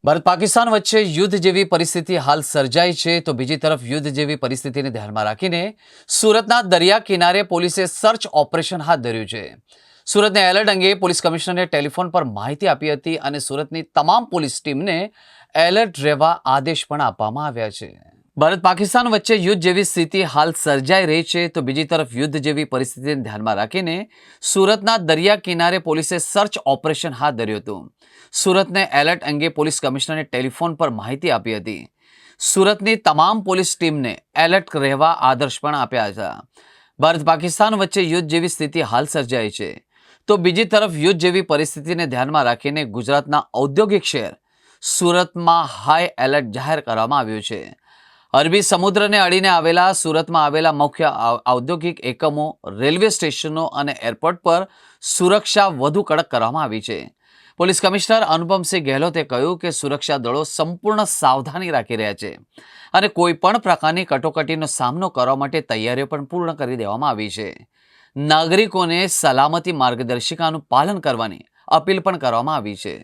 ભારત પાકિસ્તાન વચ્ચે યુદ્ધ જેવી પરિસ્થિતિ હાલ સર્જાઈ છે, તો બીજી તરફ યુદ્ધ જેવી પરિસ્થિતિને ધ્યાનમાં રાખીને સુરતના દરિયા કિનારે પોલીસે સર્ચ ઓપરેશન હાથ ધર્યું છે. સુરતના એલર્ટ અંગે પોલીસ કમિશનરે ટેલિફોન પર માહિતી આપી હતી અને સુરતની તમામ પોલીસ ટીમને એલર્ટ રહેવા આદેશ પણ આપવામાં આવ્યા છે. ભારત પાકિસ્તાન વચ્ચે યુદ્ધ જેવી સ્થિતિ હાલ સર્જાઈ રહી છે, તો બીજી તરફ યુદ્ધ જેવી પરિસ્થિતિને ધ્યાનમાં રાખીને સુરતના દરિયા કિનારે પોલીસે સર્ચ ઓપરેશન હાથ ધર્યું હતું. સુરતને એલર્ટ અંગે પોલીસ કમિશનરે ટેલિફોન પર માહિતી આપી હતી. સુરતની તમામ પોલીસ ટીમને એલર્ટ રહેવા આદેશ પણ આપ્યા હતા. ભારત પાકિસ્તાન વચ્ચે યુદ્ધ જેવી સ્થિતિ હાલ સર્જાઈ છે, તો બીજી તરફ યુદ્ધ જેવી પરિસ્થિતિને ધ્યાનમાં રાખીને ગુજરાતના ઔદ્યોગિક શહેર સુરતમાં હાઈ એલર્ટ જાહેર કરવામાં આવ્યું છે. અરબી સમુદ્રને અડીને આવેલા સુરતમાં આવેલા મુખ્ય ઔદ્યોગિક એકમો, રેલવે સ્ટેશનો અને એરપોર્ટ પર સુરક્ષા વધુ કડક કરવામાં આવી છે. પોલીસ કમિશનર અનુપમસિંહ ગહેલોતે કહ્યું કે સુરક્ષા દળો સંપૂર્ણ સાવધાની રાખી રહ્યા છે અને કોઈ પણ પ્રકારની કટોકટીનો સામનો કરવા માટે તૈયારીઓ પણ પૂર્ણ કરી દેવામાં આવી છે. નાગરિકોને સલામતી માર્ગદર્શિકાનું પાલન કરવાની અપીલ પણ કરવામાં આવી છે.